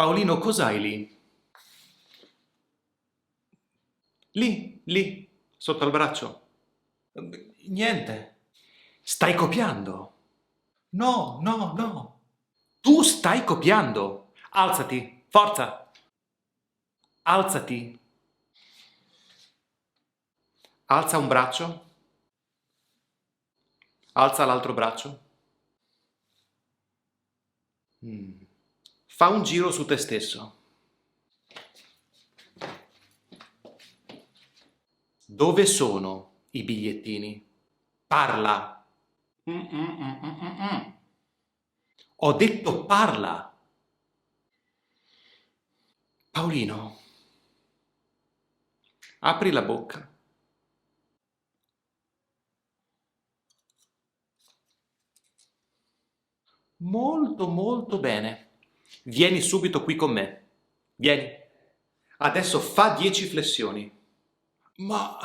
Paolino, cos'hai lì? Lì, sotto al braccio. Niente. Stai copiando. No, no, no. Tu stai copiando. Alzati, forza. Alzati. Alza un braccio. Alza l'altro braccio. Fa un giro su te stesso. Dove sono i bigliettini? Parla. Ho detto parla. Paolino, apri la bocca. Molto, molto bene. Vieni subito qui con me. Vieni. Adesso fa 10 flessioni. Ma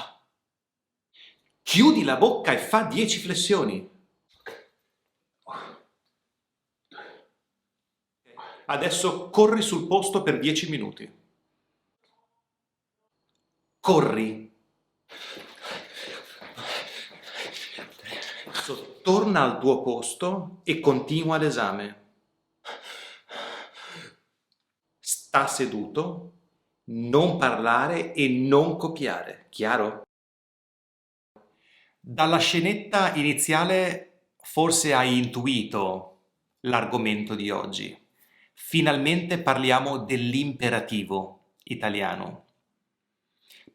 chiudi la bocca e fa 10 flessioni. Adesso corri sul posto per 10 minuti. Corri. Adesso torna al tuo posto e continua l'esame. Sta seduto, non parlare e non copiare, chiaro? Dalla scenetta iniziale forse hai intuito l'argomento di oggi. Finalmente parliamo dell'imperativo italiano.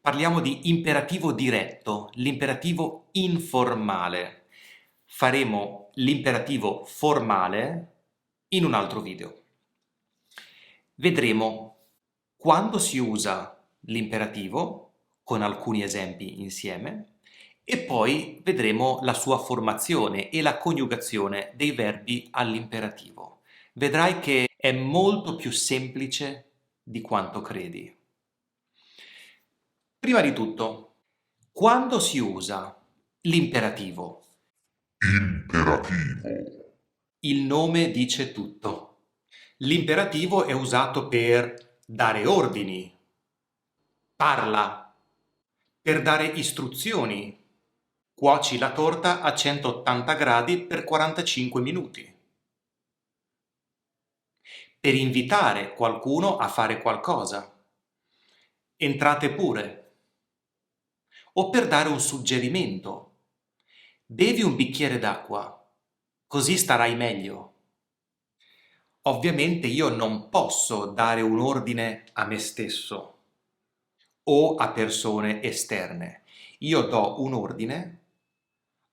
Parliamo di imperativo diretto, l'imperativo informale. Faremo l'imperativo formale in un altro video. Vedremo quando si usa l'imperativo, con alcuni esempi insieme, e poi vedremo la sua formazione e la coniugazione dei verbi all'imperativo. Vedrai che è molto più semplice di quanto credi. Prima di tutto, quando si usa l'imperativo? Imperativo. Il nome dice tutto. L'imperativo è usato per dare ordini, parla, per dare istruzioni, cuoci la torta a 180 gradi per 45 minuti, per invitare qualcuno a fare qualcosa, entrate pure, o per dare un suggerimento, bevi un bicchiere d'acqua, così starai meglio. Ovviamente io non posso dare un ordine a me stesso o a persone esterne. Io do un ordine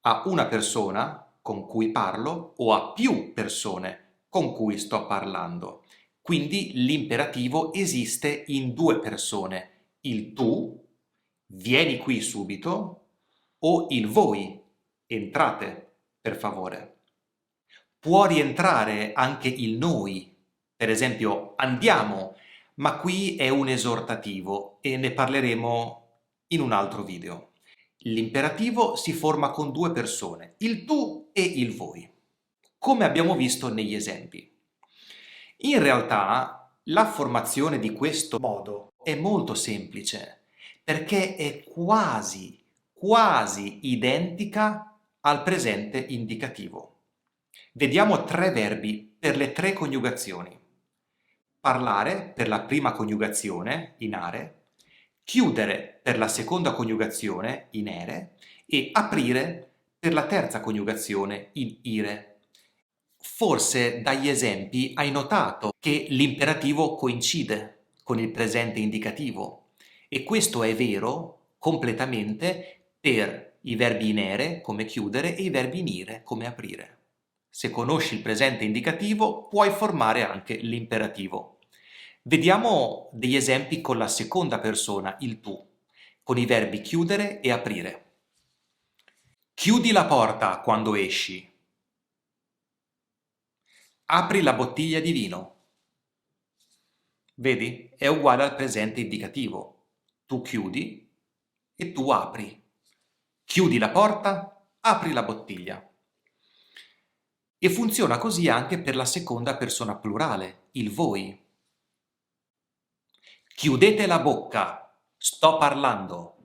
a una persona con cui parlo o a più persone con cui sto parlando. Quindi l'imperativo esiste in due persone, il tu, vieni qui subito, o il voi, entrate, per favore. Può rientrare anche il noi, per esempio andiamo, ma qui è un esortativo e ne parleremo in un altro video. L'imperativo si forma con due persone, il tu e il voi, come abbiamo visto negli esempi. In realtà la formazione di questo modo è molto semplice, perché è quasi identica al presente indicativo. Vediamo tre verbi per le tre coniugazioni. Parlare per la prima coniugazione, in are, chiudere per la seconda coniugazione, in ere, e aprire per la terza coniugazione, in ire. Forse dagli esempi hai notato che l'imperativo coincide con il presente indicativo e questo è vero completamente per i verbi in ere come chiudere e i verbi in ire come aprire. Se conosci il presente indicativo puoi formare anche l'imperativo. Vediamo degli esempi con la seconda persona, il tu, con i verbi chiudere e aprire. Chiudi la porta quando esci. Apri la bottiglia di vino. Vedi? È uguale al presente indicativo. Tu chiudi e tu apri. Chiudi la porta, apri la bottiglia. E funziona così anche per la seconda persona plurale, il voi. Chiudete la bocca, sto parlando.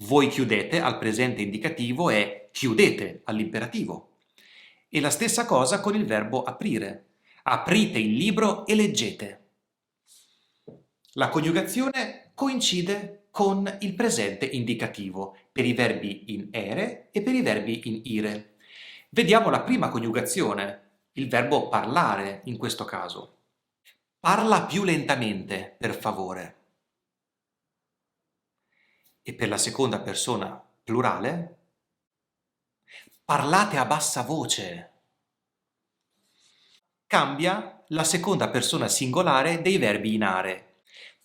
Voi chiudete al presente indicativo è chiudete all'imperativo. E la stessa cosa con il verbo aprire. Aprite il libro e leggete. La coniugazione coincide con il presente indicativo per i verbi in ere e per i verbi in ire. Vediamo la prima coniugazione, il verbo parlare in questo caso. Parla più lentamente, per favore. E per la seconda persona plurale, parlate a bassa voce. Cambia la seconda persona singolare dei verbi in are.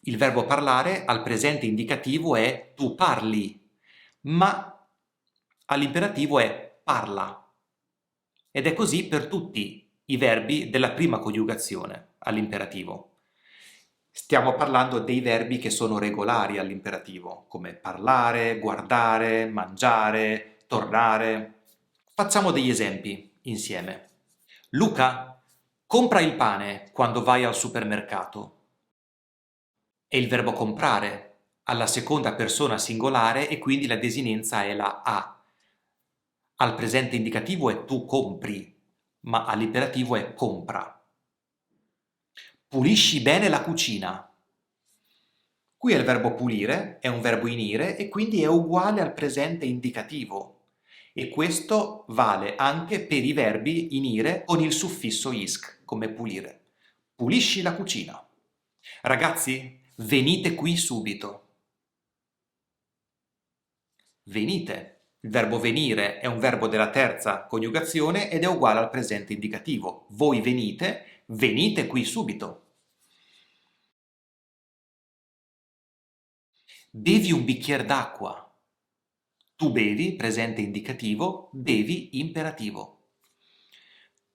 Il verbo parlare al presente indicativo è tu parli, ma all'imperativo è parla. Ed è così per tutti i verbi della prima coniugazione all'imperativo. Stiamo parlando dei verbi che sono regolari all'imperativo, come parlare, guardare, mangiare, tornare. Facciamo degli esempi insieme. Luca, compra il pane quando vai al supermercato. È il verbo comprare alla seconda persona singolare e quindi la desinenza è la a. Al presente indicativo è tu compri, ma all'imperativo è compra. Pulisci bene la cucina. Qui è il verbo pulire, è un verbo in ire e quindi è uguale al presente indicativo. E questo vale anche per i verbi in ire con il suffisso isk, come pulire. Pulisci la cucina. Ragazzi, venite qui subito. Venite. Il verbo venire è un verbo della terza coniugazione ed è uguale al presente indicativo. Voi venite, venite qui subito. Bevi un bicchiere d'acqua. Tu bevi, presente indicativo, bevi imperativo.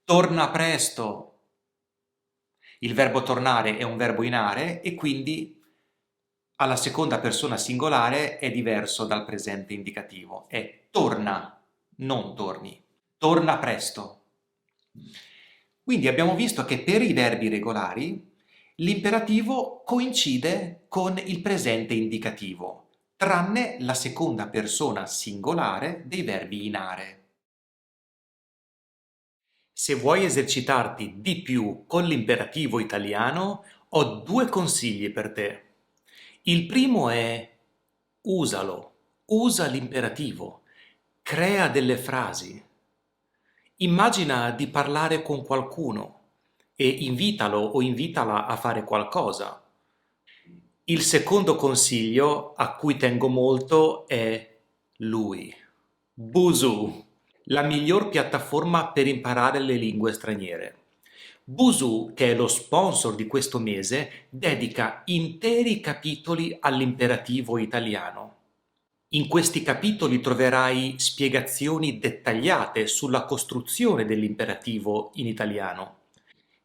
Torna presto. Il verbo tornare è un verbo in are e quindi alla seconda persona singolare è diverso dal presente indicativo. È torna, non torni. Torna presto. Quindi abbiamo visto che per i verbi regolari l'imperativo coincide con il presente indicativo, tranne la seconda persona singolare dei verbi in are. Se vuoi esercitarti di più con l'imperativo italiano, ho due consigli per te. Il primo è usalo, usa l'imperativo, crea delle frasi. Immagina di parlare con qualcuno e invitalo o invitala a fare qualcosa. Il secondo consiglio a cui tengo molto è lui. Busuu, la miglior piattaforma per imparare le lingue straniere. Busuu, che è lo sponsor di questo mese, dedica interi capitoli all'imperativo italiano. In questi capitoli troverai spiegazioni dettagliate sulla costruzione dell'imperativo in italiano.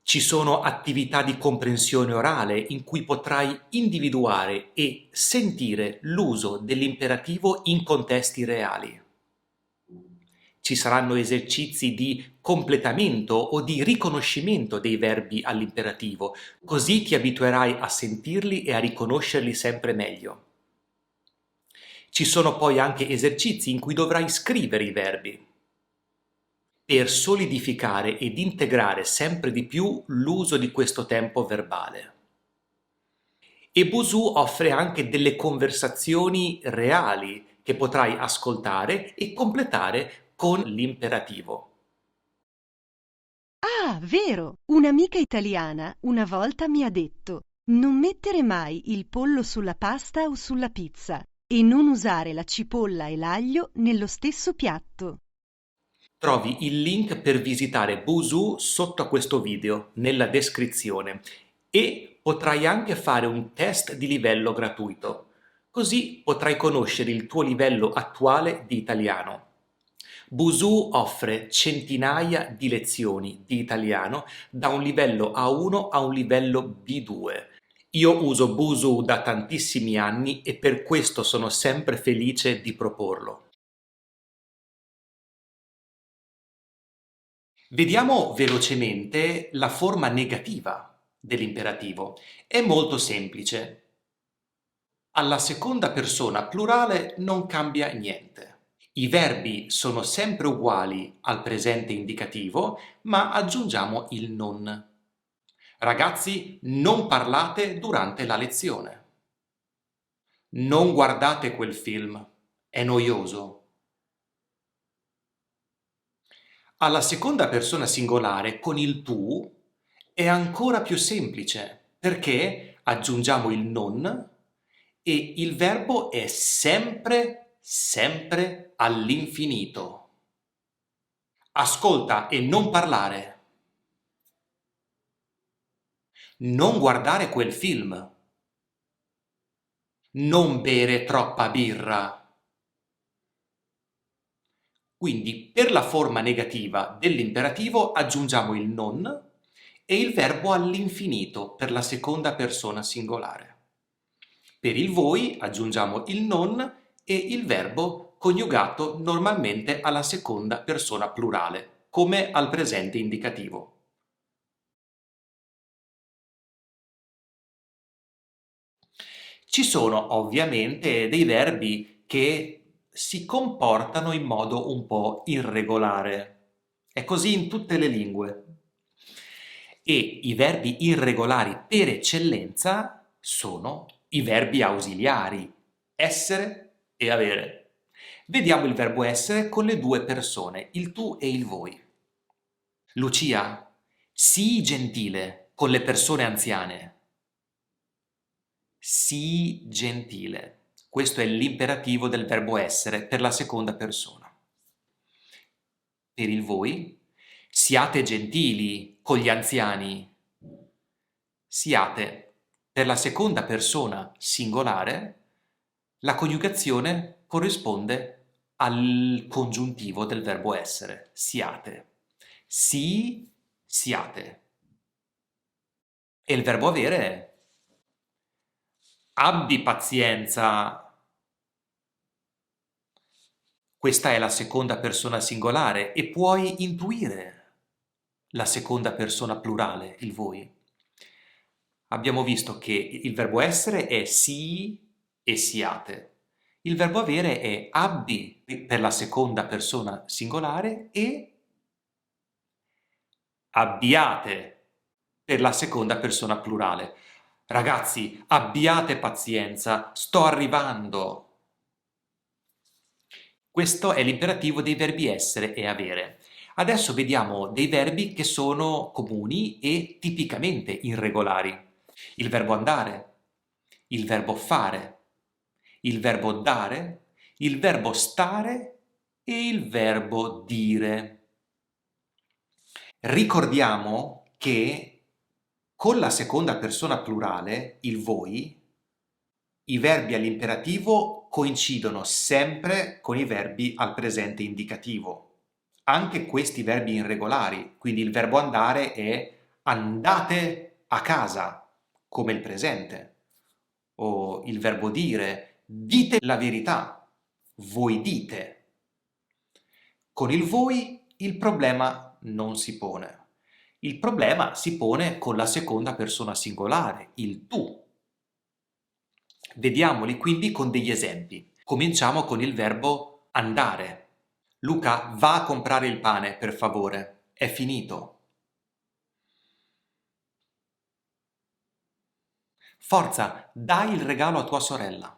Ci sono attività di comprensione orale in cui potrai individuare e sentire l'uso dell'imperativo in contesti reali. Ci saranno esercizi di completamento o di riconoscimento dei verbi all'imperativo, così ti abituerai a sentirli e a riconoscerli sempre meglio. Ci sono poi anche esercizi in cui dovrai scrivere i verbi per solidificare ed integrare sempre di più l'uso di questo tempo verbale. E Busuu offre anche delle conversazioni reali che potrai ascoltare e completare con l'imperativo. Ah, vero! Un'amica italiana una volta mi ha detto: non mettere mai il pollo sulla pasta o sulla pizza e non usare la cipolla e l'aglio nello stesso piatto. Trovi il link per visitare Busuu sotto a questo video, nella descrizione, e potrai anche fare un test di livello gratuito. Così potrai conoscere il tuo livello attuale di italiano. Busuu offre centinaia di lezioni di italiano da un livello A1 a un livello B2. Io uso Busuu da tantissimi anni e per questo sono sempre felice di proporlo. Vediamo velocemente la forma negativa dell'imperativo? È molto semplice. Alla seconda persona plurale non cambia niente. I verbi sono sempre uguali al presente indicativo, ma aggiungiamo il non. Ragazzi, non parlate durante la lezione. Non guardate quel film, è noioso. Alla seconda persona singolare con il tu è ancora più semplice perché aggiungiamo il non e il verbo è sempre, sempre all'infinito. Ascolta e non parlare. Non guardare quel film. Non bere troppa birra. Quindi per la forma negativa dell'imperativo aggiungiamo il non e il verbo all'infinito per la seconda persona singolare. Per il voi aggiungiamo il non e il verbo coniugato normalmente alla seconda persona plurale, come al presente indicativo. Ci sono ovviamente dei verbi che si comportano in modo un po' irregolare. È così in tutte le lingue. E i verbi irregolari per eccellenza sono i verbi ausiliari, essere e avere. Vediamo il verbo essere con le due persone, il tu e il voi. Lucia, sii gentile con le persone anziane. Sii gentile. Questo è l'imperativo del verbo essere per la seconda persona. Per il voi, siate gentili con gli anziani. Siate. Per la seconda persona singolare, la coniugazione corrisponde al congiuntivo del verbo essere, siate. Sii, siate. E il verbo avere abbi pazienza. Questa è la seconda persona singolare e puoi intuire la seconda persona plurale, il voi. Abbiamo visto che il verbo essere è sii e siate. Il verbo avere è abbi per la seconda persona singolare e abbiate per la seconda persona plurale. Ragazzi, abbiate pazienza, sto arrivando. Questo è l'imperativo dei verbi essere e avere. Adesso vediamo dei verbi che sono comuni e tipicamente irregolari. Il verbo andare, il verbo fare, il verbo dare, il verbo stare e il verbo dire. Ricordiamo che con la seconda persona plurale, il voi, i verbi all'imperativo coincidono sempre con i verbi al presente indicativo. Anche questi verbi irregolari, quindi il verbo andare è andate a casa, come il presente. O il verbo dire, dite la verità, voi dite. Con il voi il problema non si pone. Il problema si pone con la seconda persona singolare, il tu. Vediamoli quindi con degli esempi. Cominciamo con il verbo andare. Luca, va a comprare il pane, per favore. È finito. Forza, dai il regalo a tua sorella.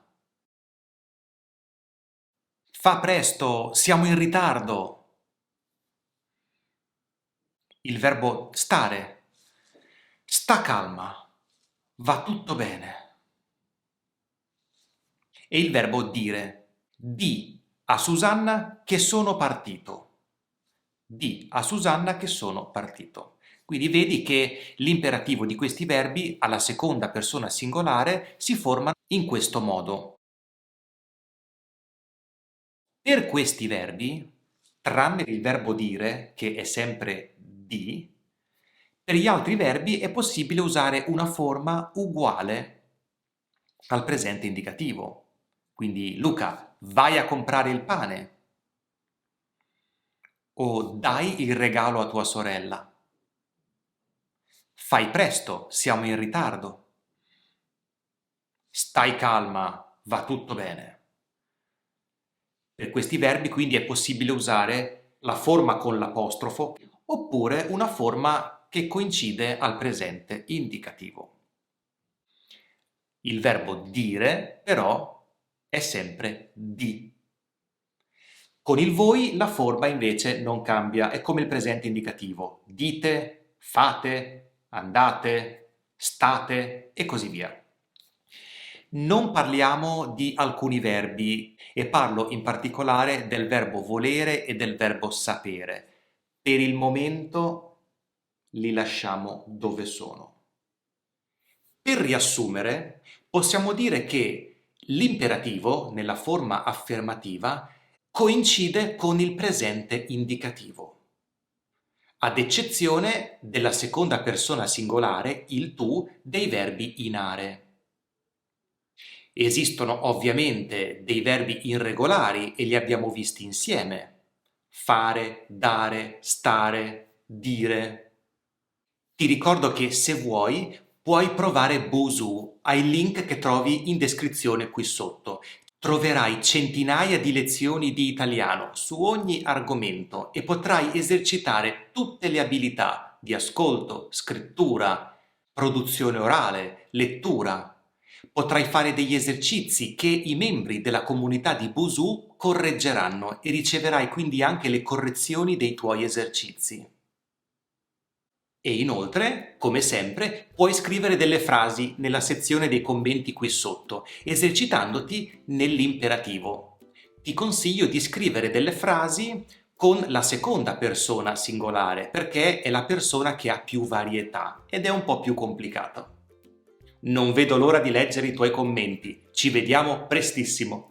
Fa presto, siamo in ritardo. Il verbo stare. Sta calma, va tutto bene. E il verbo dire. Di a Susanna che sono partito. Di a Susanna che sono partito. Quindi vedi che l'imperativo di questi verbi alla seconda persona singolare si forma in questo modo. Per questi verbi, tranne il verbo dire, che è sempre di, per gli altri verbi è possibile usare una forma uguale al presente indicativo. Quindi Luca, vai a comprare il pane. O dai il regalo a tua sorella. Fai presto, siamo in ritardo. Stai calma, va tutto bene. Per questi verbi quindi è possibile usare la forma con l'apostrofo oppure una forma che coincide al presente indicativo. Il verbo dire però è sempre di. Con il voi la forma invece non cambia, è come il presente indicativo. Dite, fate, andate, state e così via. Non parliamo di alcuni verbi e parlo in particolare del verbo volere e del verbo sapere. Per il momento li lasciamo dove sono. Per riassumere, possiamo dire che l'imperativo, nella forma affermativa, coincide con il presente indicativo, ad eccezione della seconda persona singolare, il tu, dei verbi in are. Esistono ovviamente dei verbi irregolari e li abbiamo visti insieme. Fare, dare, stare, dire. Ti ricordo che se vuoi puoi provare Bosu ai link che trovi in descrizione qui sotto. Troverai centinaia di lezioni di italiano su ogni argomento e potrai esercitare tutte le abilità di ascolto, scrittura, produzione orale, lettura. Potrai fare degli esercizi che i membri della comunità di Bosu correggeranno e riceverai quindi anche le correzioni dei tuoi esercizi. E inoltre, come sempre, puoi scrivere delle frasi nella sezione dei commenti qui sotto, esercitandoti nell'imperativo. Ti consiglio di scrivere delle frasi con la seconda persona singolare, perché è la persona che ha più varietà ed è un po' più complicato. Non vedo l'ora di leggere i tuoi commenti. Ci vediamo prestissimo!